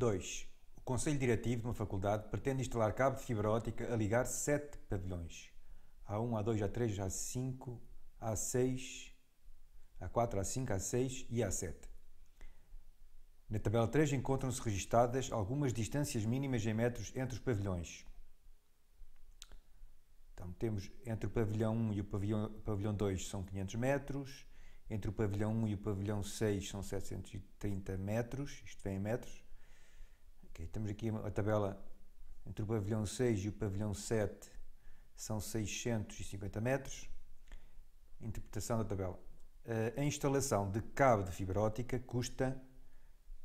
2. O Conselho Diretivo de uma faculdade pretende instalar cabo de fibra óptica a ligar 7 pavilhões. A1, A2, A3, A5, A6, A4, A5, A6 e A7. Na tabela 3 encontram-se registadas algumas distâncias mínimas em metros entre os pavilhões. Então, temos entre o pavilhão 1 e o pavilhão 2 são 500 metros, entre o pavilhão 1 e o pavilhão 6 são 730 metros, isto vem em metros. Okay, temos aqui a tabela entre o pavilhão 6 e o pavilhão 7 são 650 metros. Interpretação da tabela. A instalação de cabo de fibra óptica custa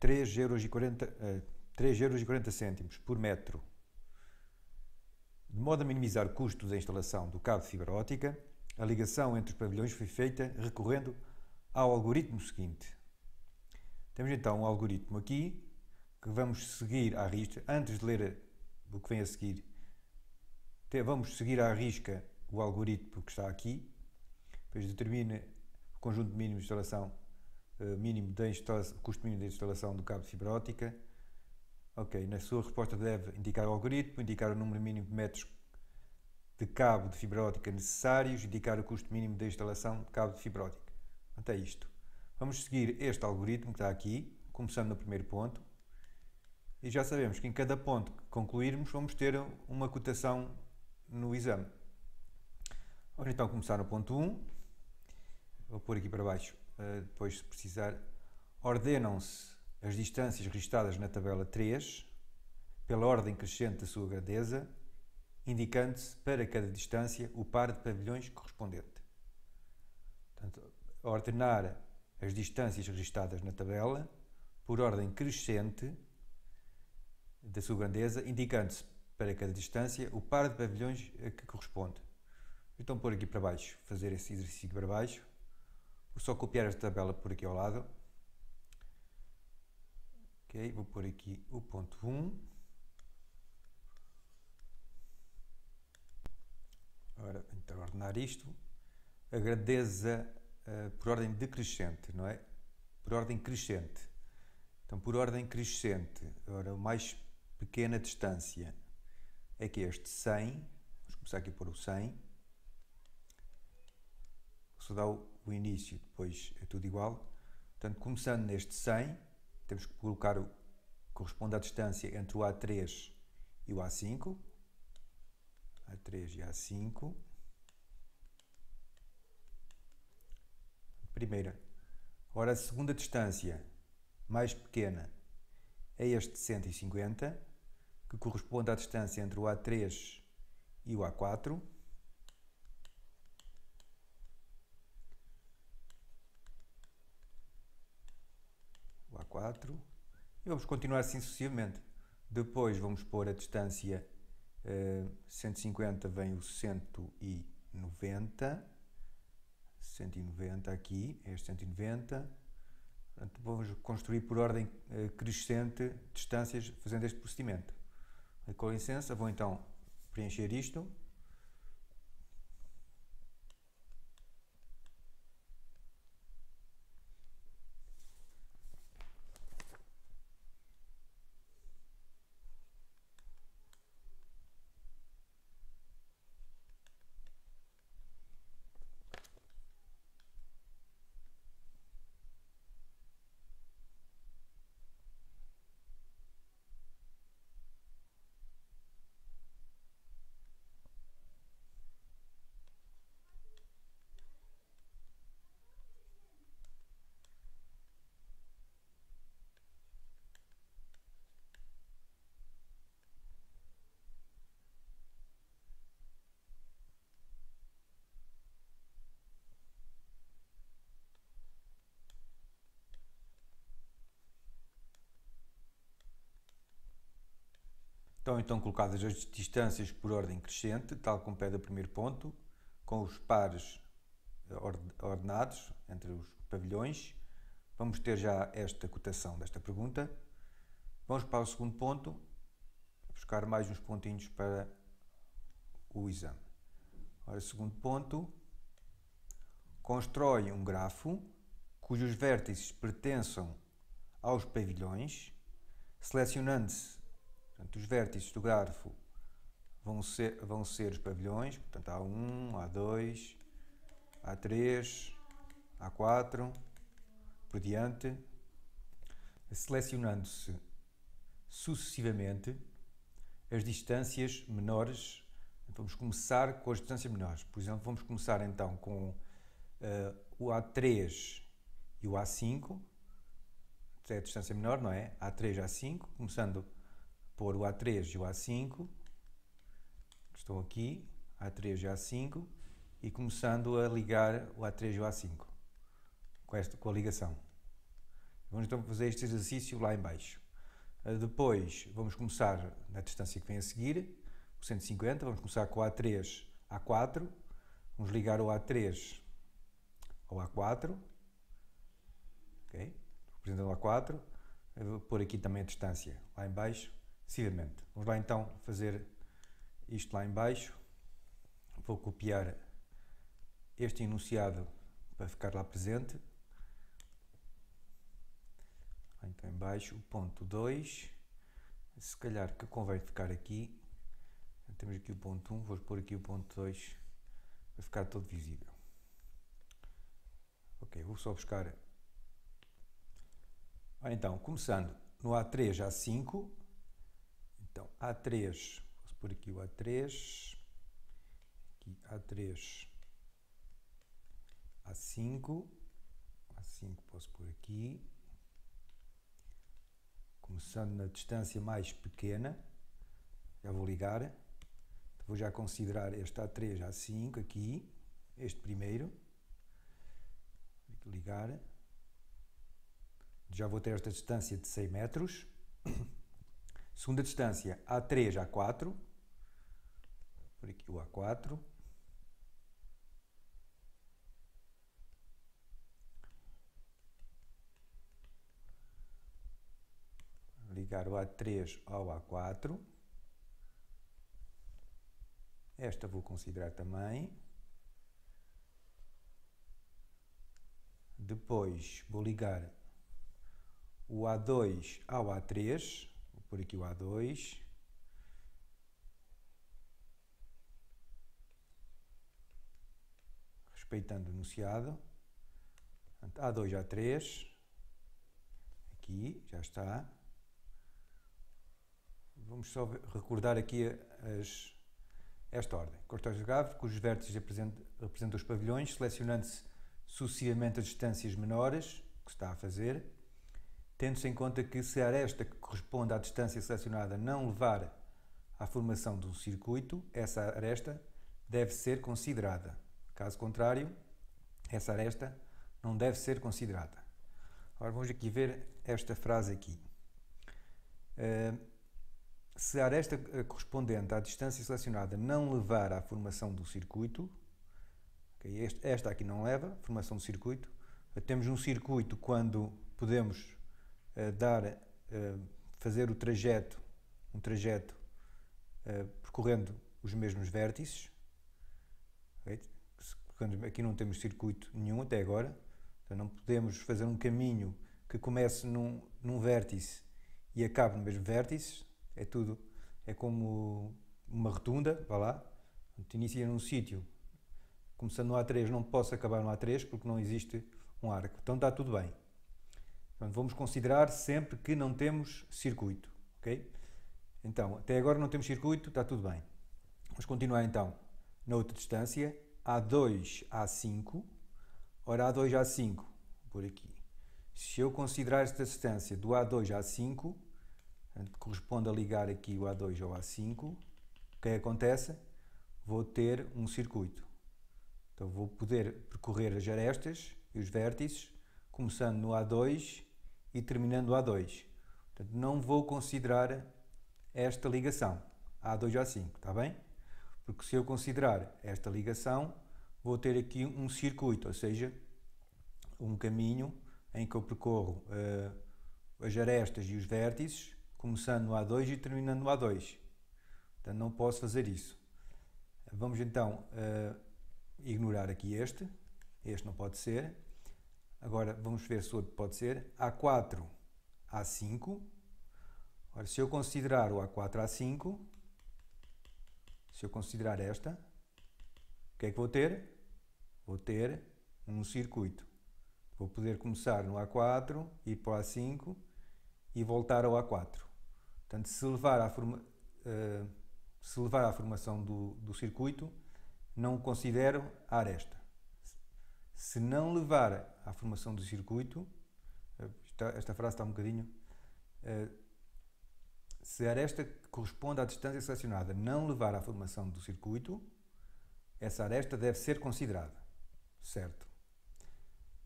3,40€ por metro. De modo a minimizar o custo da instalação do cabo de fibra óptica, a ligação entre os pavilhões foi feita recorrendo ao algoritmo seguinte. Temos então um algoritmo aqui que vamos seguir à risca. Antes de ler o que vem a seguir, vamos seguir à risca o algoritmo que está aqui. Depois determina o conjunto mínimo de instalação, custo mínimo de instalação do cabo de fibra óptica. Ok, na sua resposta deve indicar o algoritmo, indicar o número mínimo de metros de cabo de fibra óptica necessários, indicar o custo mínimo de instalação de cabo de fibra óptica. Até isto. Vamos seguir este algoritmo que está aqui, começando no primeiro ponto. E já sabemos que em cada ponto que concluirmos vamos ter uma cotação no exame. Vamos então começar no ponto 1. Vou pôr aqui para baixo, depois se precisar. Ordenam-se as distâncias registadas na tabela 3, pela ordem crescente da sua grandeza, indicando-se para cada distância o par de pavilhões correspondente. Portanto, ordenar as distâncias registadas na tabela por ordem crescente da sua grandeza, indicando-se para cada distância o par de pavilhões a que corresponde. Então, pôr aqui para baixo, fazer esse exercício para baixo. Vou só copiar esta tabela por aqui ao lado. Ok, vou pôr aqui o ponto 1. Ora, então, ordenar isto. A grandeza por ordem decrescente, não é? Por ordem crescente. Então, por ordem crescente, ora, a mais pequena distância é que este 100. Vamos começar aqui por o 100. Só dá o início, depois é tudo igual. Portanto, começando neste 100, temos que colocar o que corresponde à distância entre o A3 e o A5. A3 e A5. Primeira. Ora, a segunda distância mais pequena é este 150, que corresponde à distância entre o A3 e o A4. O A4. E vamos continuar assim sucessivamente. Depois vamos pôr a distância 150, vem o 190. 190 aqui, este 190. Portanto, vamos construir por ordem crescente distâncias fazendo este procedimento. Com licença, vou então preencher isto. Então colocadas as distâncias por ordem crescente, tal como pede o primeiro ponto, com os pares ordenados entre os pavilhões, vamos ter já esta cotação desta pergunta. Vamos para o segundo ponto, buscar mais uns pontinhos para o exame. Ora, segundo ponto, constrói um grafo cujos vértices pertençam aos pavilhões, Selecionando-se, portanto, os vértices do grafo vão ser os pavilhões, portanto A1, A2, A3, A4, por diante. Selecionando-se sucessivamente as distâncias menores, vamos começar com as distâncias menores. Por exemplo, vamos começar então com o A3 e o A5, é a distância menor, não é? A3 e A5, começando por o A3 e o A5, que estão aqui, A3 e A5, e começando a ligar o A3 e o A5, com a ligação. Vamos então fazer este exercício lá em baixo. Depois vamos começar na distância que vem a seguir, o 150, vamos começar com o A3, A4, vamos ligar o A3 ao A4, ok? Representando o A4, vou pôr aqui também a distância lá em baixo, sucessivamente. Vamos lá então fazer isto lá em baixo, vou copiar este enunciado para ficar lá presente. Então em baixo, o ponto 2, se calhar que convém ficar aqui, temos aqui o ponto 1, vou pôr aqui o ponto 2 para ficar todo visível. Ok, vou só buscar. Então, começando no A3, A5, então A3, vou pôr aqui o A3, aqui A3, A5, A5 posso pôr aqui, começando na distância mais pequena, já vou ligar, então vou já considerar este A3, A5 aqui, este primeiro, vou ligar, já vou ter esta distância de 100 metros, segunda distância A3, A4, por aqui o A4, ligar o A3 ao A4, esta vou considerar também, depois vou ligar o A2 ao A3, vou pôr aqui o A2, respeitando o enunciado, A2, A3, aqui, já está. Vamos só recordar aqui esta ordem. Cortar o gráfico, cujos vértices representam os pavilhões, selecionando-se sucessivamente as distâncias menores, que se está a fazer, tendo-se em conta que se a aresta que corresponde à distância selecionada não levar à formação de um circuito, essa aresta deve ser considerada. Caso contrário, essa aresta não deve ser considerada. Agora vamos aqui ver esta frase aqui. Se a aresta correspondente à distância selecionada não levar à formação do circuito, okay, esta aqui não leva, formação do circuito, temos um circuito quando podemos fazer o trajeto, percorrendo os mesmos vértices, okay? Aqui não temos circuito nenhum até agora, então não podemos fazer um caminho que comece num vértice e acabe no mesmo vértice. É como uma rotunda, vá lá, inicia num sítio, começando no A3, não posso acabar no A3 porque não existe um arco, então está tudo bem. Então, vamos considerar sempre que não temos circuito, ok? Então, até agora não temos circuito, está tudo bem. Vamos continuar então na outra distância, A2, A5, ora A2, A5, por aqui. Se eu considerar esta distância do A2 a A5, corresponde a ligar aqui o A2 ao A5, o que acontece? Vou ter um circuito. Então vou poder percorrer as arestas e os vértices, começando no A2 e terminando no A2. Portanto, não vou considerar esta ligação, A2 a A5, está bem? Porque se eu considerar esta ligação, vou ter aqui um circuito, ou seja, um caminho em que eu percorro as arestas e os vértices, começando no A2 e terminando no A2. Portanto, não posso fazer isso. Vamos então ignorar aqui este não pode ser. Agora vamos ver se o outro pode ser. A4, A5. Ora, se eu considerar o A4, A5, se eu considerar esta, o que é que vou ter? Vou ter um circuito. Vou poder começar no A4, ir para o A5 e voltar ao A4. Portanto, se levar à formação do circuito, não considero a aresta. Se não levar à formação do circuito, esta frase está um bocadinho... Se a aresta que corresponde à distância selecionada não levar à formação do circuito, essa aresta deve ser considerada. Certo?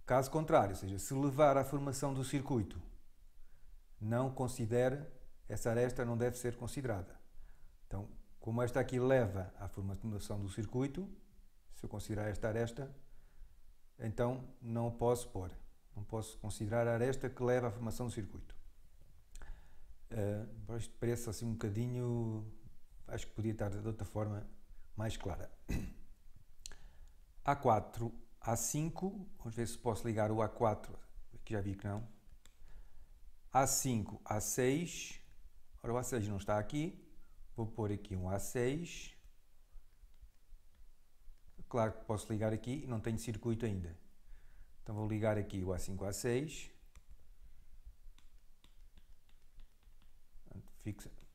Caso contrário, ou seja, se levar à formação do circuito, não considera, essa aresta não deve ser considerada. Então, como esta aqui leva à formação do circuito, se eu considerar esta aresta, então não posso pôr. Não posso considerar a aresta que leva à formação do circuito. Isto parece assim um bocadinho... Acho que podia estar de outra forma mais clara. A4, A5. Vamos ver se posso ligar o A4. Aqui já vi que não. A5, A6. Ora, o A6 não está aqui. Vou pôr aqui um A6. Claro que posso ligar aqui e não tenho circuito ainda. Então vou ligar aqui o A5, A6.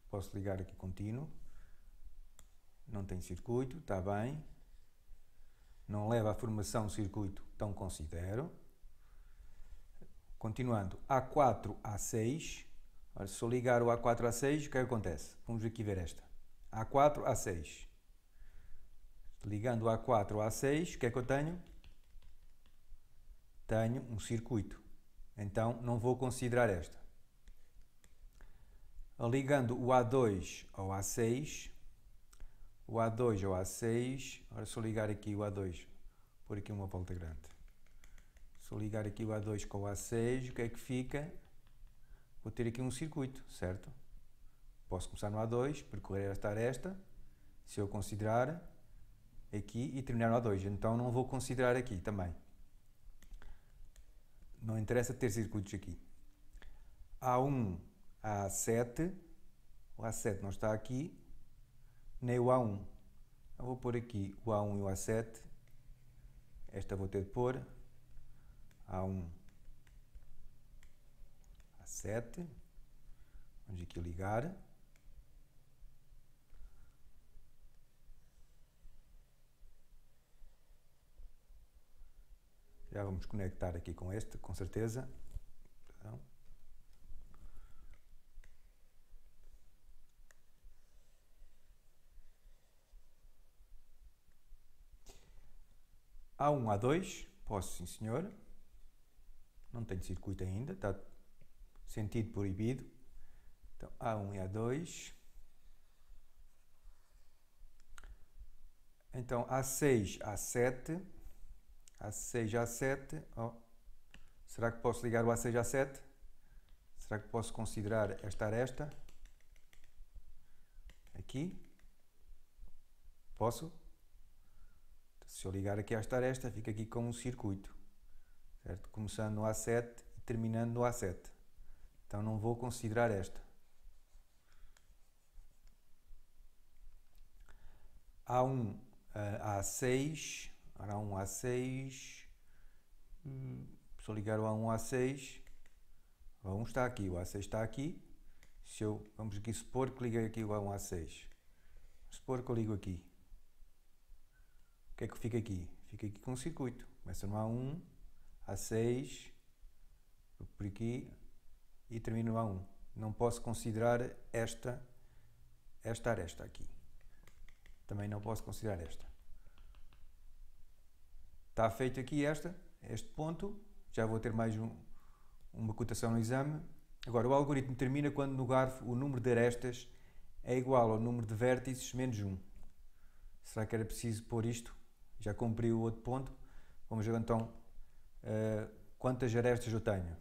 Posso ligar aqui contínuo. Não tem circuito, está bem. Não leva à formação do circuito, então considero. Continuando, A4, A6. Ora, se eu ligar o A4, A6, o que é que acontece? Vamos aqui ver esta. A4, A6. Ligando o A4 ao A6, o que é que eu tenho? Tenho um circuito. Então, não vou considerar esta. Ligando o A2 ao A6, o A2 ao A6, agora se eu ligar aqui o A2, por aqui uma volta grande. Se eu ligar aqui o A2 com o A6, o que é que fica? Vou ter aqui um circuito, certo? Posso começar no A2, percorrer esta aresta, se eu considerar aqui e terminar no A2. Então não vou considerar aqui também. Não interessa ter circuitos aqui. A1, A7, o A7 não está aqui, nem o A1. Eu vou pôr aqui o A1 e o A7. Esta vou ter de pôr. A1, A7. Vamos aqui ligar. Já vamos conectar aqui com este, com certeza. Então, A1, A2, posso sim senhor. Não tenho circuito ainda, está sentido proibido. Então A1 e A2. Então A6, A7. A6, A7. Oh. Será que posso ligar o A6, A7? Será que posso considerar esta aresta? Aqui? Posso? Se eu ligar aqui esta aresta, fica aqui com um circuito, certo? Começando no A7 e terminando no A7. Então não vou considerar esta. A1, A6. Ora, A1, A6. Se eu ligar o A1, A6, o A1 está aqui, o A6 está aqui. Vamos aqui supor que liguei aqui o A1, A6. Supor que eu ligo aqui. O que é que fica aqui? Fica aqui com um circuito. Começa no A1, A6, por aqui e termino no A1. Não posso considerar esta aresta aqui. Também não posso considerar esta. Está feito aqui este ponto. Já vou ter mais uma cotação no exame. Agora, o algoritmo termina quando no grafo o número de arestas é igual ao número de vértices menos 1. Será que era preciso pôr isto? Já cumpri o outro ponto. Vamos ver então quantas arestas eu tenho.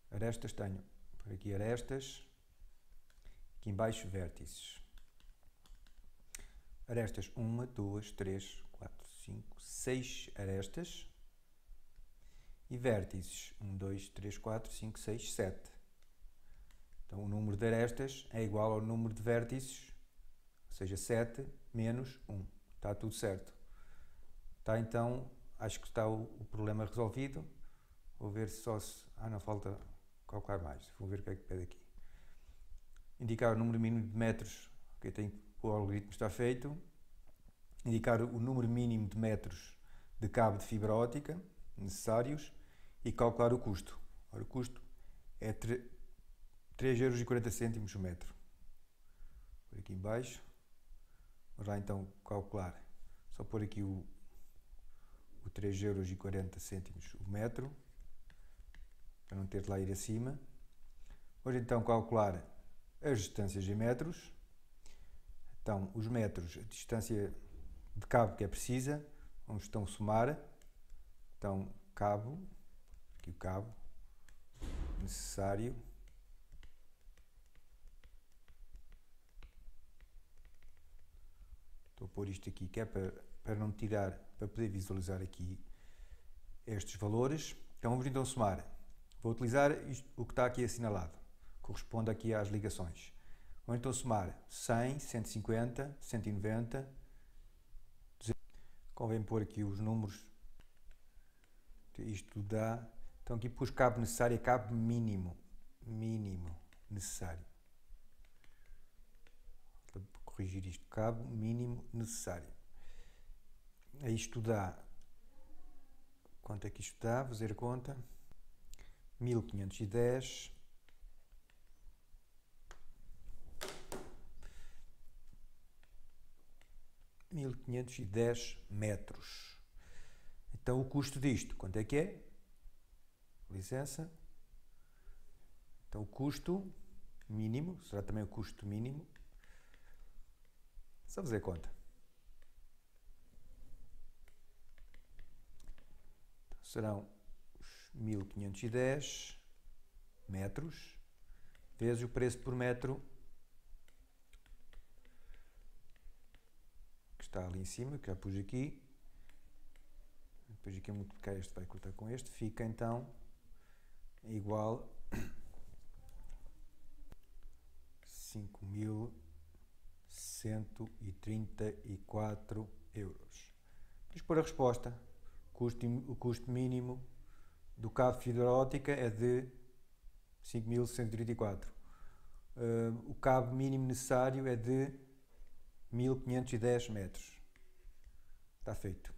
Arestas tenho. Por aqui arestas. Aqui em baixo vértices. Arestas 1, 2, 3, 4, 5, 6 arestas. E vértices 1, 2, 3, 4, 5, 6, 7. Então o número número de arestas é igual ao número de vértices, ou seja, 7 menos 1. Está tudo certo. Está, então, acho que está o problema resolvido. Vou ver se só se... não falta calcular mais. Vou ver o que é que pede aqui. Indicar o número mínimo de metros, o algoritmo está feito. Indicar o número mínimo de metros de cabo de fibra óptica necessários e calcular o custo. Ora, o custo é 3,40€ o metro. Por aqui em baixo. Vamos lá então calcular. Só pôr aqui o 3,40€ o metro, para não ter de lá ir acima. Vamos então calcular as distâncias em metros. Então, os metros, a distância de cabo que é precisa, vamos então somar. Então, cabo, aqui o cabo necessário, estou a pôr isto aqui que é para não tirar, para poder visualizar aqui estes valores. Então vamos então somar. Vou utilizar isto, o que está aqui assinalado, corresponde aqui às ligações. Vamos então somar 100, 150, 190, 200. Convém pôr aqui os números. Isto dá. Então aqui pus cabo necessário, é cabo mínimo necessário. Para corrigir isto, cabo mínimo necessário. Isto dá, quanto é que isto dá? Vou fazer a conta. 1510 metros. Então o custo disto, quanto é que é? Licença. Então o custo mínimo, será também o custo mínimo. Só fazer conta. Então, serão os 1510 metros vezes o preço por metro que está ali em cima, que já pus aqui. Depois aqui a multiplicar este vai cortar com este, fica então igual a 5.134€. Vamos pôr a resposta. O custo mínimo do cabo de fibra óptica é de 5.134. O cabo mínimo necessário é de 1510 metros. Está feito.